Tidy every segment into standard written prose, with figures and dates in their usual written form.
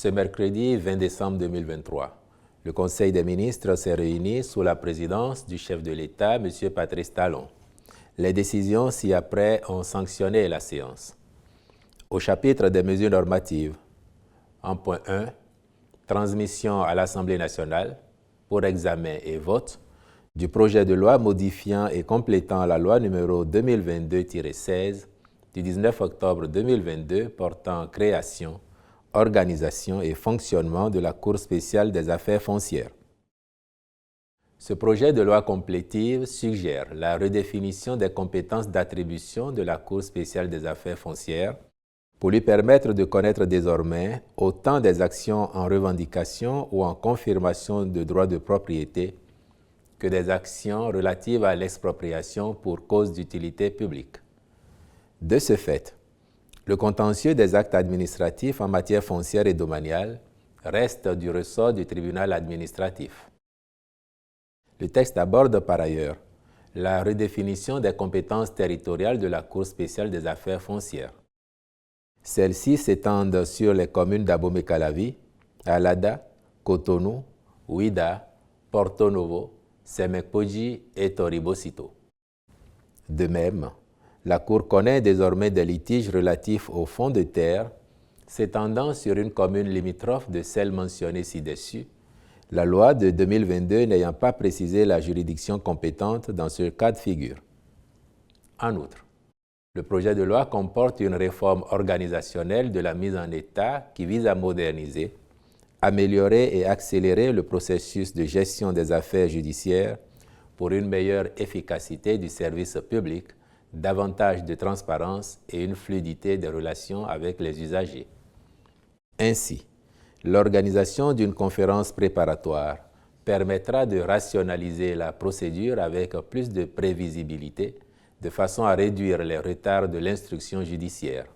Ce mercredi 20 décembre 2023, le Conseil des ministres s'est réuni sous la présidence du chef de l'État, M. Patrice Talon. Les décisions ci-après ont sanctionné la séance. Au chapitre des mesures normatives, en point 1, transmission à l'Assemblée nationale pour examen et vote du projet de loi modifiant et complétant la loi numéro 2022-16 du 19 octobre 2022 portant création, organisation et fonctionnement de la Cour spéciale des affaires foncières. Ce projet de loi complétive suggère la redéfinition des compétences d'attribution de la Cour spéciale des affaires foncières pour lui permettre de connaître désormais autant des actions en revendication ou en confirmation de droits de propriété que des actions relatives à l'expropriation pour cause d'utilité publique. De ce fait, le contentieux des actes administratifs en matière foncière et domaniale reste du ressort du tribunal administratif. Le texte aborde par ailleurs la redéfinition des compétences territoriales de la Cour spéciale des affaires foncières. Celles-ci s'étendent sur les communes d'Abomey-Calavi, Alada, Cotonou, Ouida, Porto Novo, Semek-Podji et Toribosito. De même, la Cour connaît désormais des litiges relatifs au fonds de terre s'étendant sur une commune limitrophe de celle mentionnée ci-dessus, la loi de 2022 n'ayant pas précisé la juridiction compétente dans ce cas de figure. En outre, le projet de loi comporte une réforme organisationnelle de la mise en état qui vise à moderniser, améliorer et accélérer le processus de gestion des affaires judiciaires pour une meilleure efficacité du service public, davantage de transparence et une fluidité des relations avec les usagers. Ainsi, l'organisation d'une conférence préparatoire permettra de rationaliser la procédure avec plus de prévisibilité, de façon à réduire les retards de l'instruction judiciaire.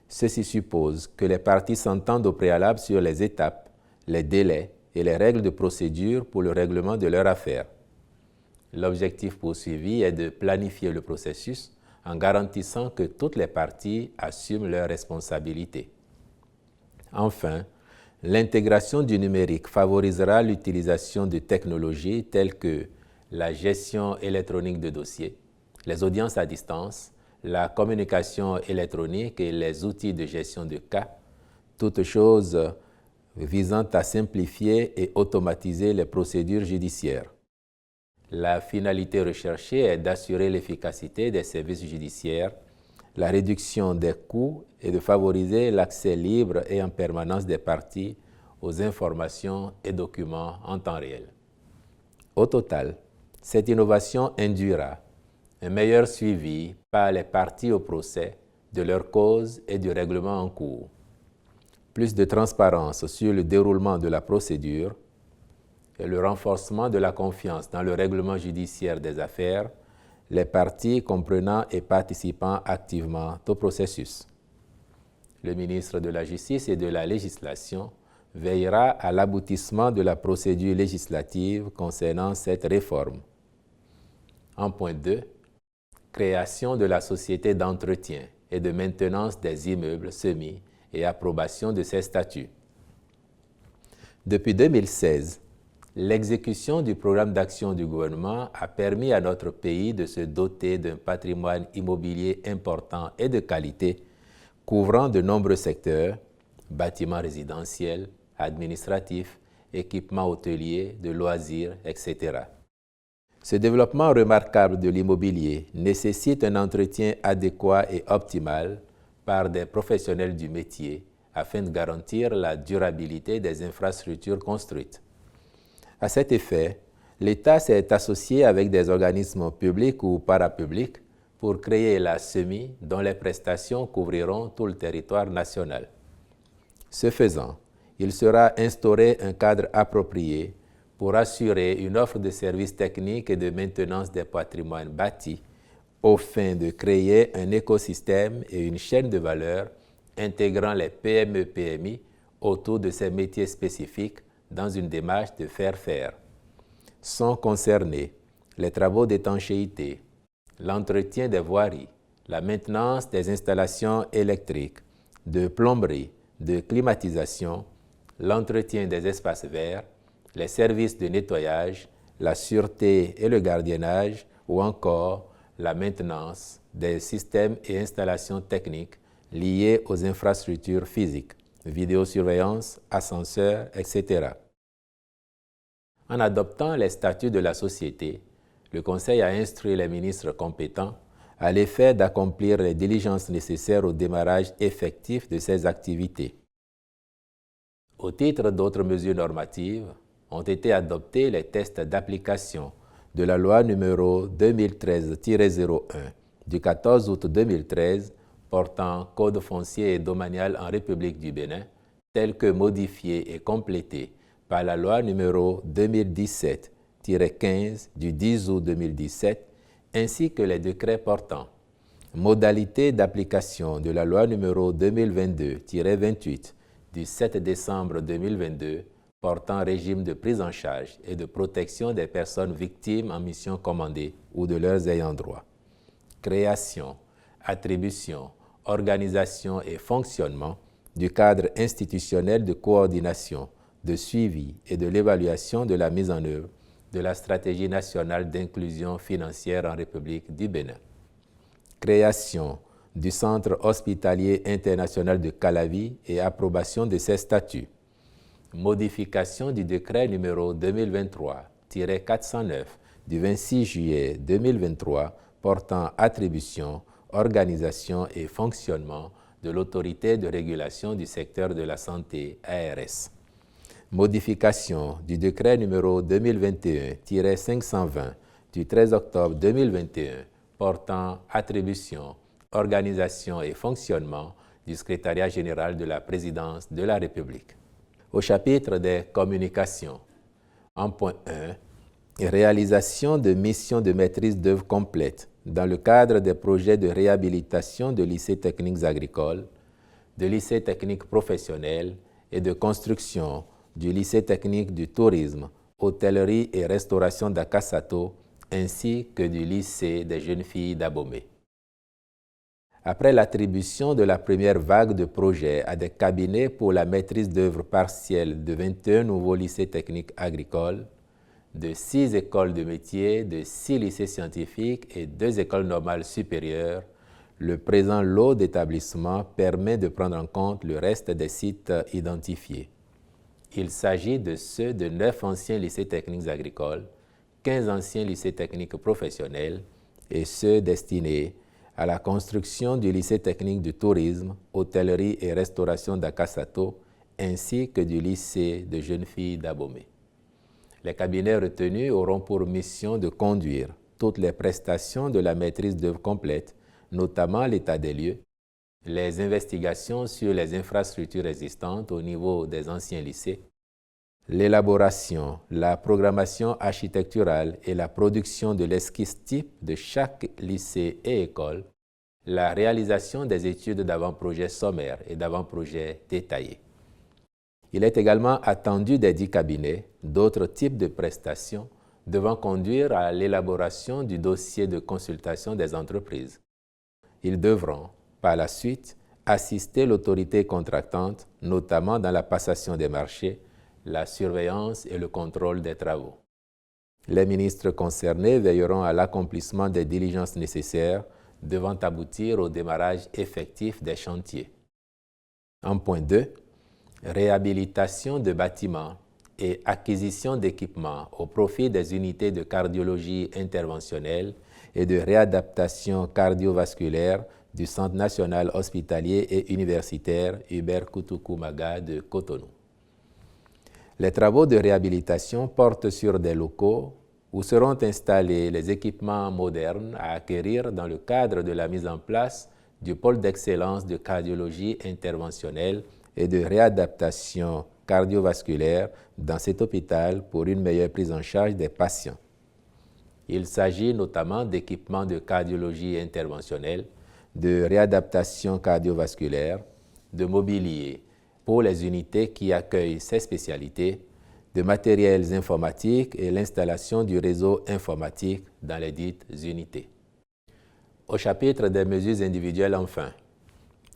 Ceci suppose que les parties s'entendent au préalable sur les étapes, les délais et les règles de procédure pour le règlement de leur affaire. L'objectif poursuivi est de planifier le processus en garantissant que toutes les parties assument leurs responsabilités. Enfin, l'intégration du numérique favorisera l'utilisation de technologies telles que la gestion électronique de dossiers, les audiences à distance, la communication électronique et les outils de gestion de cas, toutes choses visant à simplifier et automatiser les procédures judiciaires. La finalité recherchée est d'assurer l'efficacité des services judiciaires, la réduction des coûts et de favoriser l'accès libre et en permanence des parties aux informations et documents en temps réel. Au total, cette innovation induira un meilleur suivi par les parties au procès de leurs causes et du règlement en cours, plus de transparence sur le déroulement de la procédure et le renforcement de la confiance dans le règlement judiciaire des affaires, les parties comprenant et participant activement au processus. Le ministre de la Justice et de la Législation veillera à l'aboutissement de la procédure législative concernant cette réforme. En point 2, création de la société d'entretien et de maintenance des immeubles semis et approbation de ses statuts. Depuis 2016, l'exécution du programme d'action du gouvernement a permis à notre pays de se doter d'un patrimoine immobilier important et de qualité, couvrant de nombreux secteurs, bâtiments résidentiels, administratifs, équipements hôteliers, de loisirs, etc. Ce développement remarquable de l'immobilier nécessite un entretien adéquat et optimal par des professionnels du métier afin de garantir la durabilité des infrastructures construites. À cet effet, l'État s'est associé avec des organismes publics ou parapublics pour créer la SEMI dont les prestations couvriront tout le territoire national. Ce faisant, il sera instauré un cadre approprié pour assurer une offre de services techniques et de maintenance des patrimoines bâtis aux fins de créer un écosystème et une chaîne de valeur intégrant les PME-PMI autour de ces métiers spécifiques dans une démarche de faire-faire. Sont concernés les travaux d'étanchéité, l'entretien des voiries, la maintenance des installations électriques, de plomberie, de climatisation, l'entretien des espaces verts, les services de nettoyage, la sûreté et le gardiennage ou encore la maintenance des systèmes et installations techniques liés aux infrastructures physiques, vidéosurveillance, ascenseurs, etc. En adoptant les statuts de la société, le Conseil a instruit les ministres compétents à l'effet d'accomplir les diligences nécessaires au démarrage effectif de ces activités. Au titre d'autres mesures normatives, ont été adoptés les tests d'application de la loi numéro 2013-01 du 14 août 2013 portant Code foncier et domanial en République du Bénin, tel que modifié et complété par la loi numéro 2017-15 du 10 août 2017, ainsi que les décrets portant modalités d'application de la loi numéro 2022-28 du 7 décembre 2022 portant régime de prise en charge et de protection des personnes victimes en mission commandée ou de leurs ayants droit. Création, attribution, organisation et fonctionnement du cadre institutionnel de coordination, de suivi et de l'évaluation de la mise en œuvre de la stratégie nationale d'inclusion financière en République du Bénin. Création du Centre hospitalier international de Calavi et approbation de ses statuts. Modification du décret numéro 2023-409 du 26 juillet 2023 portant attribution, organisation et fonctionnement de l'autorité de régulation du secteur de la santé ARS. Modification du décret numéro 2021-520 du 13 octobre 2021 portant attribution, organisation et fonctionnement du secrétariat général de la présidence de la République. Au chapitre des communications, en point 1, réalisation de missions de maîtrise d'œuvre complète dans le cadre des projets de réhabilitation de lycées techniques agricoles, de lycées techniques professionnels et de construction du lycée technique du tourisme, hôtellerie et restauration d'Akasato, ainsi que du lycée des jeunes filles d'Abomey. Après l'attribution de la première vague de projets à des cabinets pour la maîtrise d'œuvre partielle de 21 nouveaux lycées techniques agricoles, de 6 écoles de métiers, de 6 lycées scientifiques et 2 écoles normales supérieures, le présent lot d'établissements permet de prendre en compte le reste des sites identifiés. Il s'agit de ceux de 9 anciens lycées techniques agricoles, 15 anciens lycées techniques professionnels et ceux destinés à la construction du lycée technique du tourisme, hôtellerie et restauration d'Akasato, ainsi que du lycée de jeunes filles d'Abomey. Les cabinets retenus auront pour mission de conduire toutes les prestations de la maîtrise d'œuvre complète, notamment l'état des lieux, les investigations sur les infrastructures existantes au niveau des anciens lycées, l'élaboration, la programmation architecturale et la production de l'esquisse type de chaque lycée et école, la réalisation des études d'avant-projet sommaire et d'avant-projet détaillé. Il est également attendu des 10 cabinets d'autres types de prestations devant conduire à l'élaboration du dossier de consultation des entreprises. Ils devront, par la suite, assister l'autorité contractante, notamment dans la passation des marchés, la surveillance et le contrôle des travaux. Les ministres concernés veilleront à l'accomplissement des diligences nécessaires devant aboutir au démarrage effectif des chantiers. En point 2, réhabilitation de bâtiments et acquisition d'équipements au profit des unités de cardiologie interventionnelle et de réadaptation cardiovasculaire du Centre national hospitalier et universitaire Hubert Kutukumaga de Cotonou. Les travaux de réhabilitation portent sur des locaux où seront installés les équipements modernes à acquérir dans le cadre de la mise en place du pôle d'excellence de cardiologie interventionnelle et de réadaptation cardiovasculaire dans cet hôpital pour une meilleure prise en charge des patients. Il s'agit notamment d'équipements de cardiologie interventionnelle, de réadaptation cardiovasculaire, de mobilier pour les unités qui accueillent ces spécialités, de matériels informatiques et l'installation du réseau informatique dans les dites unités. Au chapitre des mesures individuelles, enfin,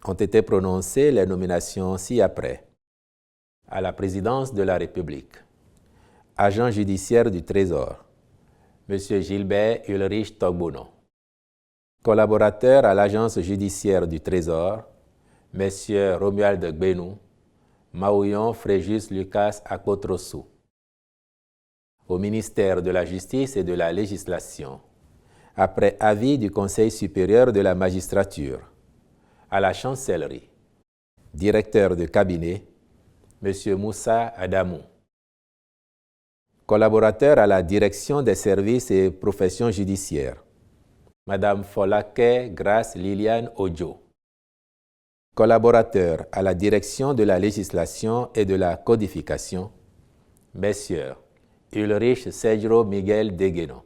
ont été prononcées les nominations ci-après. à la présidence de la République. Agent judiciaire du Trésor, M. Gilbert Ulrich Togbono. Collaborateur à l'agence judiciaire du Trésor, M. Romuald Gbenou, Maouillon Fréjus Lucas Akotrosu. Au ministère de la Justice et de la Législation, après avis du Conseil supérieur de la magistrature, à la chancellerie, directeur de cabinet, M. Moussa Adamou. Collaborateur à la direction des services et professions judiciaires, Mme Folake Grace Liliane Ojo. Collaborateur à la direction de la législation et de la codification, Messieurs Ulrich Cedro Miguel Degueno,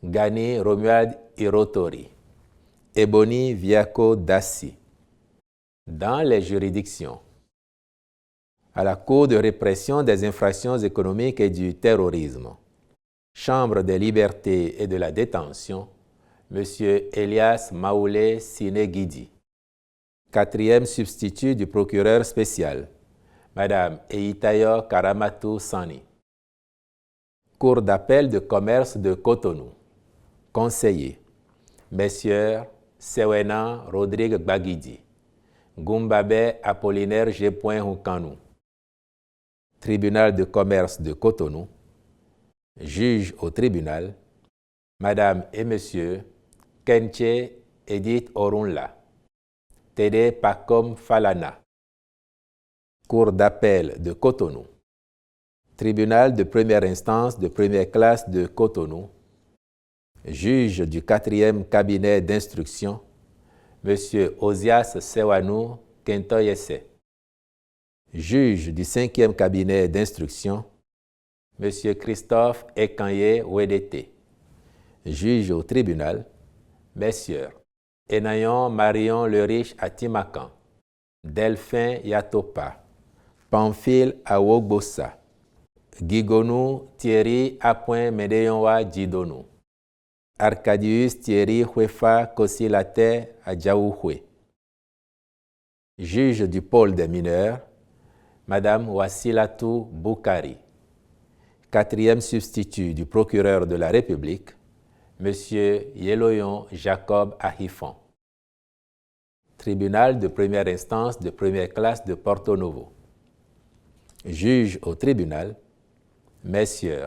Gani Romuald Irotori, Ebony Viaco Dassi. Dans les juridictions, à la Cour de répression des infractions économiques et du terrorisme, Chambre des libertés et de la détention, M. Elias Maoulé Sineguidi. Quatrième substitut du procureur spécial, Mme Eitayo Karamatou Sani. Cour d'appel de commerce de Cotonou. Conseiller, Messieurs Sewena Rodrigue Bagidi, Gumbabe Apollinaire G. Houkanou. Tribunal de commerce de Cotonou. Juge au tribunal, Madame et Monsieur Kenche Edith Orunla. Tede Pakom Falana. Cour d'appel de Cotonou. Tribunal de première instance de première classe de Cotonou. Juge du 4e cabinet d'instruction, M. Ozias Sewanou Kentoyese. Juge du 5e cabinet d'instruction, M. Christophe Ekanye Wedete. Juge au tribunal, Messieurs Enayon Marion Lerich Atimakan, Delphin Yatopa, Pamphile Awogbosa, Gigonou Thierry Apoin Medeyonwa Djidonou, Arcadius Thierry Huefa Kosilate Adjaouhwe. Juge du pôle des mineurs, Madame Wassilatou Boukari. Quatrième substitut du procureur de la République, Monsieur Yeloyon Jacob Ahifon. Tribunal de première instance de première classe de Porto Novo. Juge au tribunal, Messieurs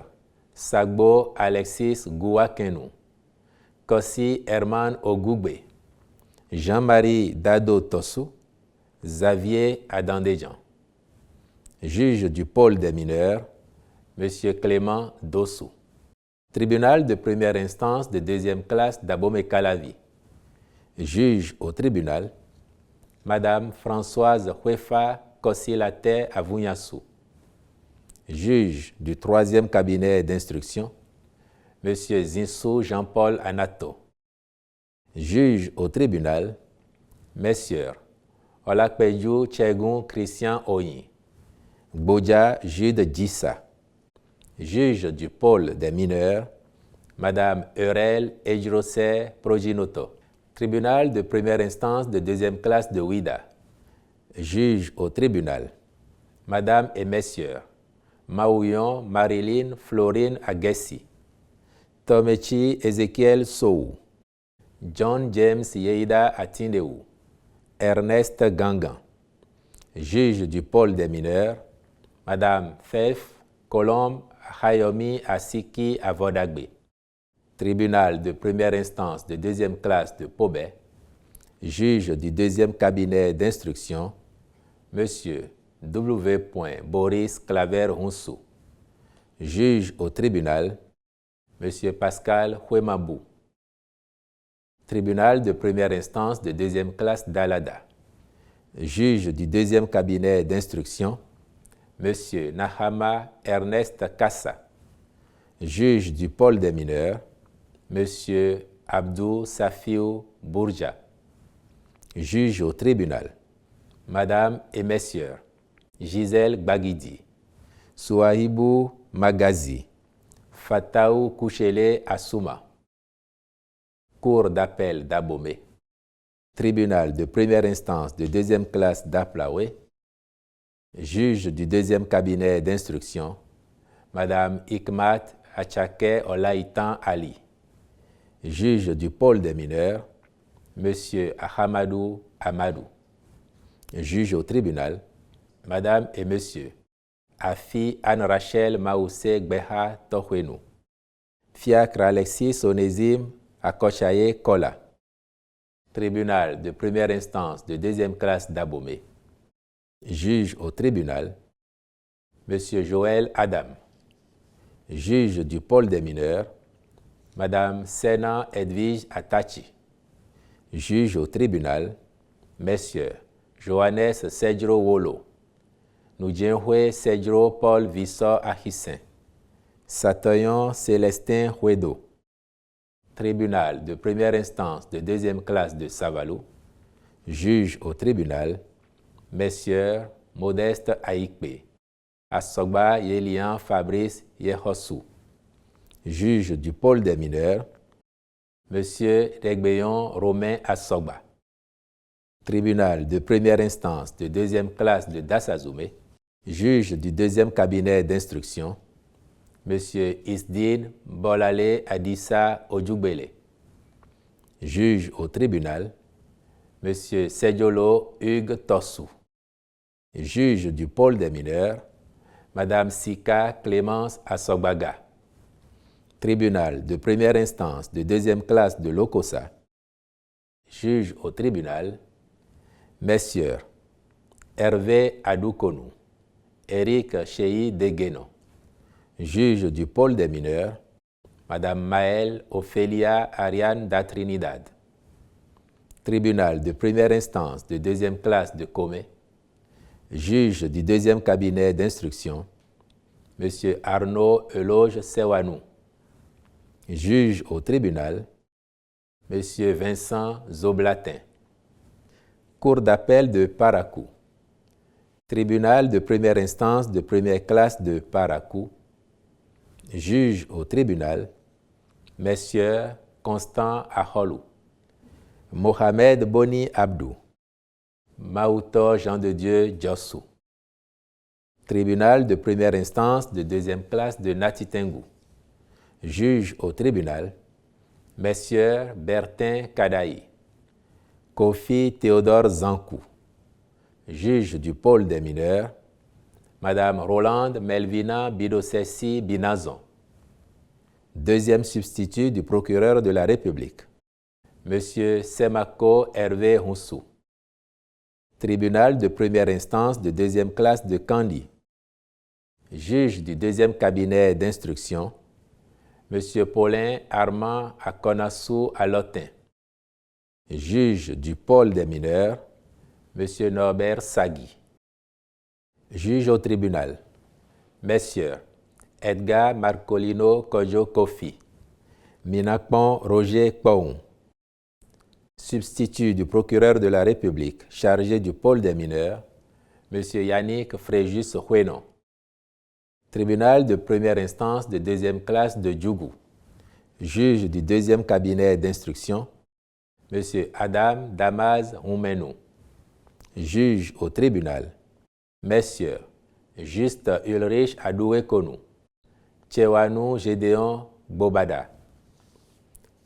Sagbo Alexis Gouakenou, Kossi Herman Ogougbe, Jean-Marie Dado Tossou, Xavier Adandejan. Juge du pôle des mineurs, M. Clément Dossou. Tribunal de première instance de deuxième classe d'Abomey-Calavi. Juge au tribunal, Madame Françoise Huefa Kosilate Avunyassou. Juge du 3e cabinet d'instruction, M. Zinsou Jean-Paul Anato. Juge au tribunal, Messieurs Olakpedjou Tchegoun Christian Oyin, Bodja Jude Djissa. Juge du pôle des mineurs, Madame Eurel Ejrose Proginoto. Tribunal de première instance de deuxième classe de Ouida. Juge au tribunal, Madame et Messieurs Maouillon Marilyn Florine Agessi, Tomechi Ezekiel Sou, John James Yeida Atindeu, Ernest Gangan. Juge du pôle des mineurs, Madame Fef Colombe Hayomi Asiki Avodagbe. Tribunal de première instance de deuxième classe de Pobé. Juge du 2e cabinet d'instruction, Monsieur W. Boris Claver Hounsou. Juge au tribunal, Monsieur Pascal Huemabou. Tribunal de première instance de deuxième classe d'Alada. Juge du 2e cabinet d'instruction, Monsieur Nahama Ernest Kassa. Juge du pôle des mineurs, Monsieur Abdou Safiou Bourja. Juge au tribunal, Madame et Messieurs Gisèle Bagidi, Souahibou Magazi, Fataou Kouchele Assouma. Cour d'appel d'Abomey. Tribunal de première instance de deuxième classe d'Aplaoué. Juge du deuxième cabinet d'instruction, Madame Hikmat Achake Olaïtan Ali. Juge du pôle des mineurs, Monsieur Ahamadou Amadou. Juge au tribunal, Madame et Monsieur Afi Anne-Rachel Maoussé Gbeha Tohwenou. Fiacre Alexis Onésime Akochaye Kola. Tribunal de première instance de deuxième classe d'Abomey. Juge au tribunal, Monsieur Joël Adam. Juge du pôle des mineurs, Madame Sena Edwige Atachi. Juge au tribunal, Messieurs Johannes Sedjro Wolo, Nudjenhwe Sedjro Paul Vissor Ahissin, Satoyon Célestin Huedo. Tribunal de première instance de deuxième classe de Savalou. Juge au tribunal, Messieurs Modeste Aïkbe, Assogba Yelian Fabrice Yehossou. Juge du pôle des mineurs, Monsieur Regbeyon Romain Assogba. Tribunal de première instance de deuxième classe de Dassazoumé. Juge du deuxième cabinet d'instruction, Monsieur Isdine Bolale Adissa Odjoubele. Juge au tribunal, Monsieur Sedjolo Hugues Tossou. Juge du pôle des mineurs, Madame Sika Clémence Assogbaga. Tribunal de première instance de deuxième classe de Lokossa. Juge au tribunal, Messieurs Hervé Adoukonou, Éric Cheyi Degueno. Juge du pôle des mineurs, Madame Maëlle Ophélia Ariane Datrinidad. Tribunal de première instance de deuxième classe de Comé. Juge du deuxième cabinet d'instruction, Monsieur Arnaud Eloge Sewanou. Juge au tribunal, Monsieur Vincent Zoblatin. Cour d'appel de Parakou. Tribunal de première instance de première classe de Parakou. Juge au tribunal, Messieurs Constant Aholou, Mohamed Boni Abdou, Maouto Jean de Dieu Djossou. Tribunal de première instance de deuxième classe de Natitengou. Juge au tribunal, Messieurs Bertin Kadaï, Kofi Théodore Zankou. Juge du pôle des mineurs, Madame Rolande Melvina Bidosessi Binazon. Deuxième substitut du procureur de la République, Monsieur Semako Hervé Houssou. Tribunal de première instance de deuxième classe de Kandi. Juge du deuxième cabinet d'instruction, Monsieur Paulin Armand Akonassou Alotin. Juge du pôle des mineurs, Monsieur Norbert Sagui. Juge au tribunal, Messieurs Edgar Marcolino Kojo Kofi, Minakpon Roger Kpaoun. Substitut du procureur de la République chargé du pôle des mineurs, Monsieur Yannick Fréjus Huenon. Tribunal de première instance de deuxième classe de Djougou. Juge du deuxième cabinet d'instruction, Monsieur Adam Damaz Oumenou. Juge au tribunal, Messieurs Juste Ulrich Adoué-Konou, Tchewanou Gédéon Bobada.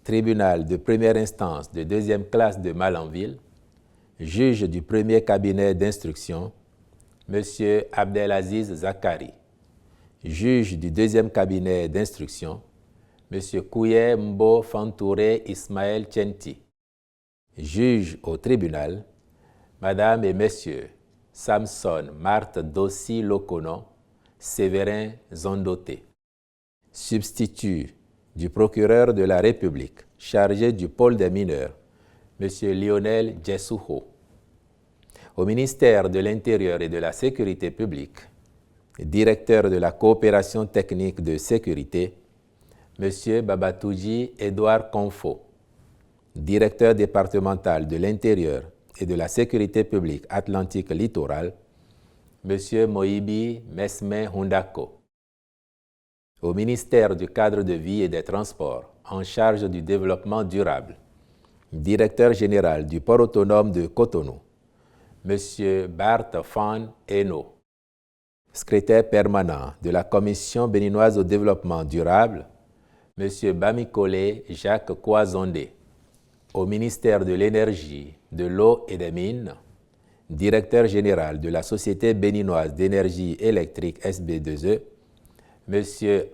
Tribunal de première instance de deuxième classe de Malanville. Juge du premier cabinet d'instruction, Monsieur Abdelaziz Zakari. Juge du deuxième cabinet d'instruction, Monsieur Kouye Mbo Fantouré Ismaël Tchenti. Juge au tribunal, Madame et Messieurs Samson Marthe Dossi Lokonon, Séverin Zondoté. Substitut du procureur de la République chargé du pôle des mineurs, Monsieur Lionel Djessouho. Au ministère de l'Intérieur et de la Sécurité publique, directeur de la coopération technique de sécurité, Monsieur Babatouji Édouard Confo. Directeur départemental de l'Intérieur et de la Sécurité publique Atlantique Littoral, Monsieur Moïbi Mesme Hundako. Au ministère du Cadre de vie et des Transports, en charge du développement durable, directeur général du port autonome de Cotonou, Monsieur Bart Fan Eno. Secrétaire permanent de la Commission béninoise au développement durable, M. Bamikole Jacques Kouazondé. Au ministère de l'Énergie, de l'Eau et des Mines, directeur général de la Société béninoise d'énergie électrique SB2E, M.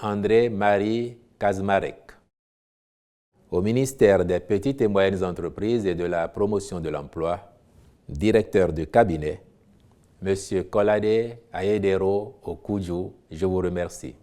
André-Marie Kazmarek. Au ministère des Petites et Moyennes Entreprises et de la Promotion de l'Emploi, directeur de cabinet, M. Kolade Ayedero Okudju, je vous remercie.